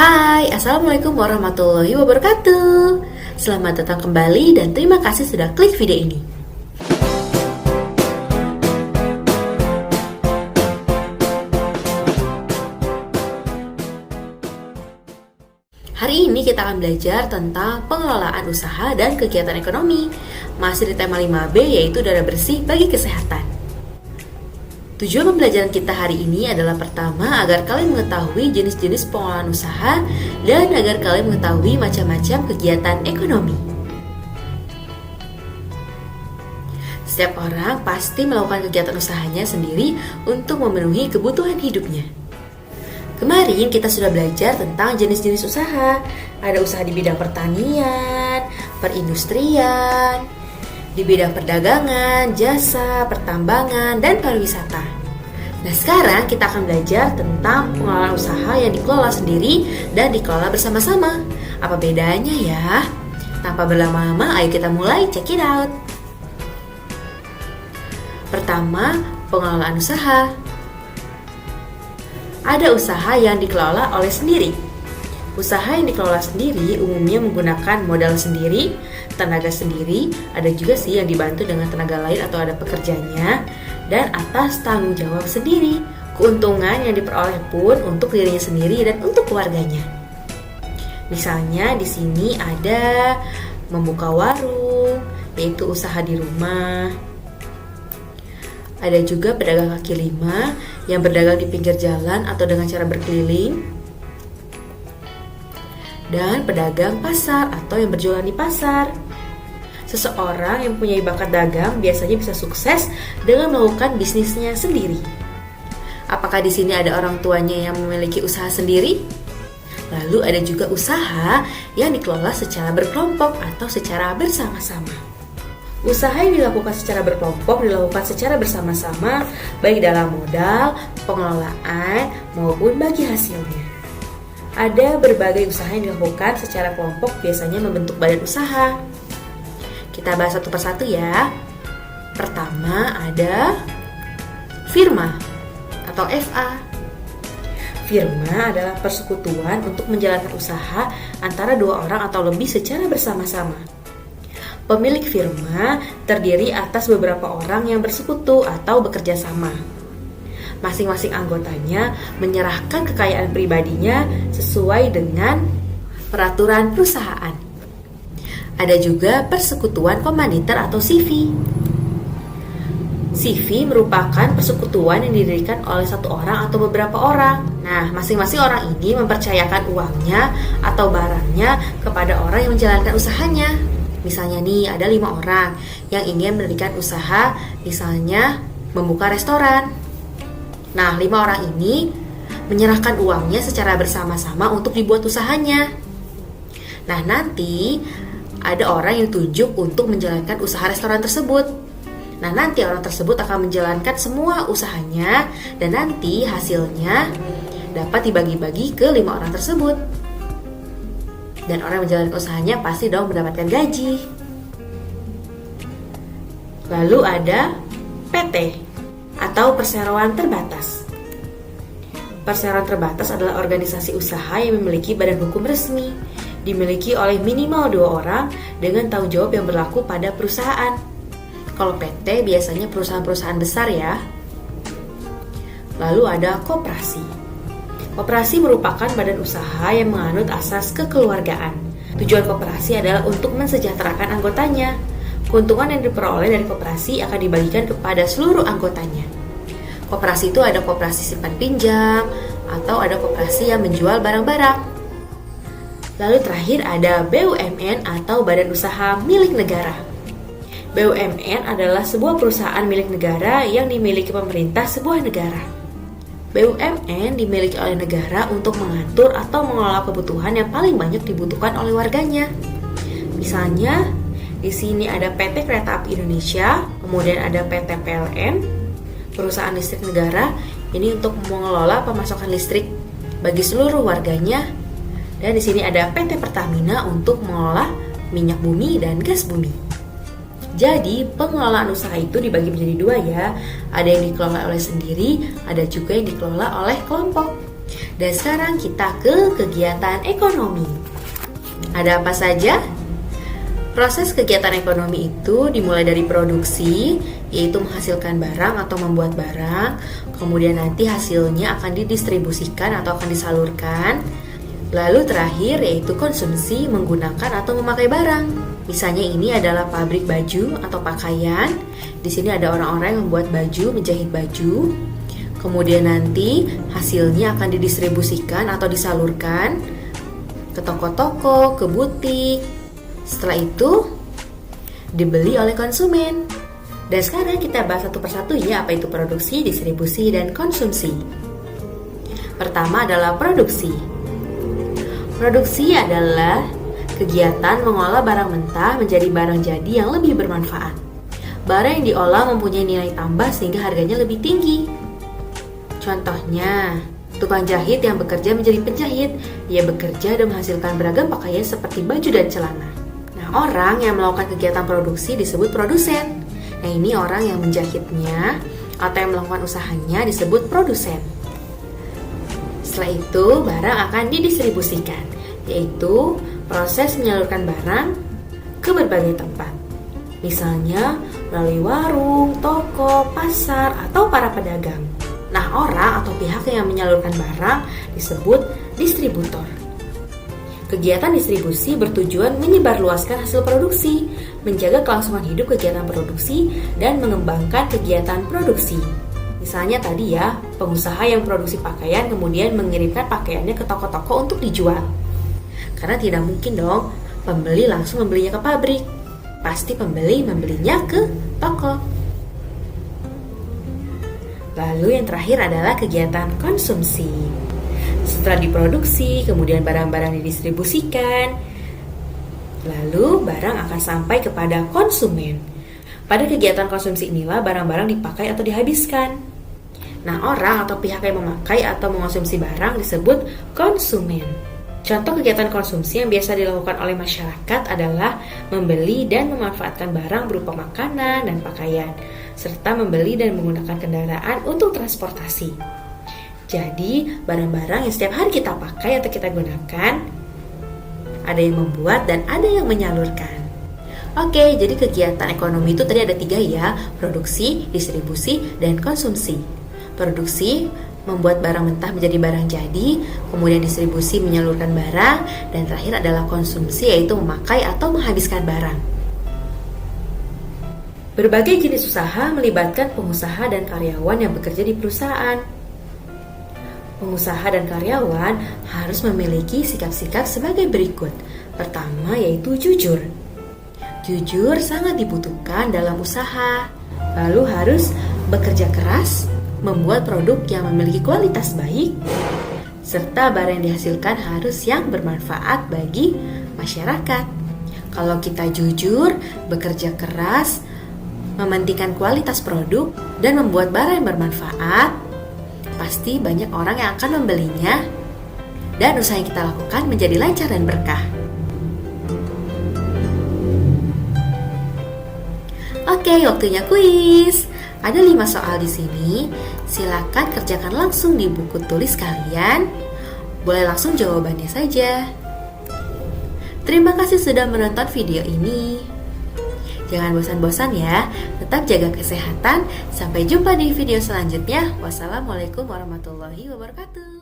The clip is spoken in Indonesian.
Hai, Assalamualaikum warahmatullahi wabarakatuh. Selamat datang kembali dan terima kasih sudah klik video ini. Hari ini kita akan belajar tentang pengelolaan usaha dan kegiatan ekonomi. Masih di tema 5B, yaitu udara bersih bagi kesehatan. Tujuan pembelajaran kita hari ini adalah pertama, agar kalian mengetahui jenis-jenis pengelolaan usaha dan agar kalian mengetahui macam-macam kegiatan ekonomi. Setiap orang pasti melakukan kegiatan usahanya sendiri untuk memenuhi kebutuhan hidupnya. Kemarin kita sudah belajar tentang jenis-jenis usaha. Ada usaha di bidang pertanian, perindustrian, di bidang perdagangan, jasa, pertambangan, dan pariwisata. Nah, sekarang kita akan belajar tentang pengelolaan usaha yang dikelola sendiri dan dikelola bersama-sama. Apa bedanya ya? Tanpa berlama-lama, ayo kita mulai, check it out. Pertama, pengelolaan usaha. Ada usaha yang dikelola oleh sendiri. Usaha yang dikelola sendiri umumnya menggunakan modal sendiri, tenaga sendiri, ada juga sih yang dibantu dengan tenaga lain atau ada pekerjanya, dan atas tanggung jawab sendiri. Keuntungan yang diperoleh pun untuk dirinya sendiri dan untuk keluarganya. Misalnya di sini ada membuka warung, yaitu usaha di rumah. Ada juga pedagang kaki lima yang berdagang di pinggir jalan atau dengan cara berkeliling. Dan pedagang pasar atau yang berjualan di pasar. Seseorang yang punya bakat dagang biasanya bisa sukses dengan melakukan bisnisnya sendiri. Apakah di sini ada orang tuanya yang memiliki usaha sendiri? Lalu ada juga usaha yang dikelola secara berkelompok atau secara bersama-sama. Usaha yang dilakukan secara berkelompok dilakukan secara bersama-sama, baik dalam modal, pengelolaan, maupun bagi hasilnya. Ada berbagai usaha yang dilakukan secara kelompok, biasanya membentuk badan usaha. Kita bahas satu persatu ya. Pertama ada firma atau FA. Firma adalah persekutuan untuk menjalankan usaha antara dua orang atau lebih secara bersama-sama. Pemilik firma terdiri atas beberapa orang yang bersekutu atau bekerja sama. Masing-masing anggotanya menyerahkan kekayaan pribadinya sesuai dengan peraturan perusahaan. Ada juga persekutuan komanditer atau CV. CV merupakan persekutuan yang didirikan oleh satu orang atau beberapa orang. Nah, masing-masing orang ini mempercayakan uangnya atau barangnya kepada orang yang menjalankan usahanya. Misalnya nih, ada 5 orang yang ingin mendirikan usaha, misalnya membuka restoran. Nah, 5 orang ini menyerahkan uangnya secara bersama-sama untuk dibuat usahanya. Nah, nanti ada orang yang ditunjuk untuk menjalankan usaha restoran tersebut. Nah, nanti orang tersebut akan menjalankan semua usahanya dan nanti hasilnya dapat dibagi-bagi ke 5 orang tersebut. Dan orang yang menjalankan usahanya pasti dong mendapatkan gaji. Lalu ada PT atau perseroan terbatas. Perseroan terbatas adalah organisasi usaha yang memiliki badan hukum resmi, dimiliki oleh minimal 2 orang dengan tanggung jawab yang berlaku pada perusahaan. Kalau PT biasanya perusahaan-perusahaan besar ya. Lalu ada koperasi. Koperasi merupakan badan usaha yang menganut asas kekeluargaan. Tujuan koperasi adalah untuk mensejahterakan anggotanya. Keuntungan yang diperoleh dari koperasi akan dibagikan kepada seluruh anggotanya. Koperasi itu ada koperasi simpan pinjam atau ada koperasi yang menjual barang-barang. Lalu terakhir ada BUMN atau badan usaha milik negara. BUMN adalah sebuah perusahaan milik negara yang dimiliki pemerintah sebuah negara. BUMN dimiliki oleh negara untuk mengatur atau mengelola kebutuhan yang paling banyak dibutuhkan oleh warganya. Misalnya, di sini ada PT Kereta Api Indonesia, kemudian ada PT PLN, perusahaan listrik negara, ini untuk mengelola pemasokan listrik bagi seluruh warganya. Dan di sini ada PT Pertamina untuk mengelola minyak bumi dan gas bumi. Jadi pengelolaan usaha itu dibagi menjadi 2 ya. Ada yang dikelola oleh sendiri, ada juga yang dikelola oleh kelompok. Dan sekarang kita ke kegiatan ekonomi. Ada apa saja? Proses kegiatan ekonomi itu dimulai dari produksi, yaitu menghasilkan barang atau membuat barang. Kemudian nanti hasilnya akan didistribusikan atau akan disalurkan. Lalu terakhir yaitu konsumsi menggunakan atau memakai barang. Misalnya ini adalah pabrik baju atau pakaian. Di sini ada orang-orang yang membuat baju, menjahit baju. Kemudian nanti hasilnya akan didistribusikan atau disalurkan ke toko-toko, ke butik. Setelah itu dibeli oleh konsumen. Dan sekarang kita bahas satu persatu ya, apa itu produksi, distribusi, dan konsumsi. Pertama adalah produksi. Produksi adalah kegiatan mengolah barang mentah menjadi barang jadi yang lebih bermanfaat. Barang yang diolah mempunyai nilai tambah sehingga harganya lebih tinggi. Contohnya, tukang jahit yang bekerja menjadi penjahit. Ia bekerja dan menghasilkan beragam pakaian seperti baju dan celana. Orang yang melakukan kegiatan produksi disebut produsen. Nah, ini orang yang menjahitnya atau yang melakukan usahanya disebut produsen. Setelah itu, barang akan didistribusikan, yaitu proses menyalurkan barang ke berbagai tempat. Misalnya, melalui warung, toko, pasar, atau para pedagang. Nah, orang atau pihak yang menyalurkan barang disebut distributor. Kegiatan distribusi bertujuan menyebarluaskan hasil produksi, menjaga kelangsungan hidup kegiatan produksi, dan mengembangkan kegiatan produksi. Misalnya tadi ya, pengusaha yang produksi pakaian kemudian mengirimkan pakaiannya ke toko-toko untuk dijual. Karena tidak mungkin dong pembeli langsung membelinya ke pabrik. Pasti pembeli membelinya ke toko. Lalu yang terakhir adalah kegiatan konsumsi. Setelah diproduksi, kemudian barang-barang didistribusikan, lalu barang akan sampai kepada konsumen. Pada kegiatan konsumsi inilah barang-barang dipakai atau dihabiskan. Nah, orang atau pihak yang memakai atau mengonsumsi barang disebut konsumen. Contoh kegiatan konsumsi yang biasa dilakukan oleh masyarakat adalah membeli dan memanfaatkan barang berupa makanan dan pakaian, serta membeli dan menggunakan kendaraan untuk transportasi. Jadi, barang-barang yang setiap hari kita pakai atau kita gunakan, ada yang membuat dan ada yang menyalurkan. Oke, jadi kegiatan ekonomi itu tadi ada 3 ya, produksi, distribusi, dan konsumsi. Produksi membuat barang mentah menjadi barang jadi, kemudian distribusi menyalurkan barang, dan terakhir adalah konsumsi yaitu memakai atau menghabiskan barang. Berbagai jenis usaha melibatkan pengusaha dan karyawan yang bekerja di perusahaan. Pengusaha dan karyawan harus memiliki sikap-sikap sebagai berikut. Pertama yaitu jujur. Jujur sangat dibutuhkan dalam usaha. Lalu harus bekerja keras, membuat produk yang memiliki kualitas baik, serta barang yang dihasilkan harus yang bermanfaat bagi masyarakat. Kalau kita jujur, bekerja keras, mementingkan kualitas produk, dan membuat barang yang bermanfaat, pasti banyak orang yang akan membelinya dan usaha yang kita lakukan menjadi lancar dan berkah. Oke, waktunya kuis. Ada 5 soal di sini. Silakan kerjakan langsung di buku tulis kalian. Boleh langsung jawabannya saja. Terima kasih sudah menonton video ini. Jangan bosan-bosan ya, tetap jaga kesehatan. Sampai jumpa di video selanjutnya. Wassalamualaikum warahmatullahi wabarakatuh.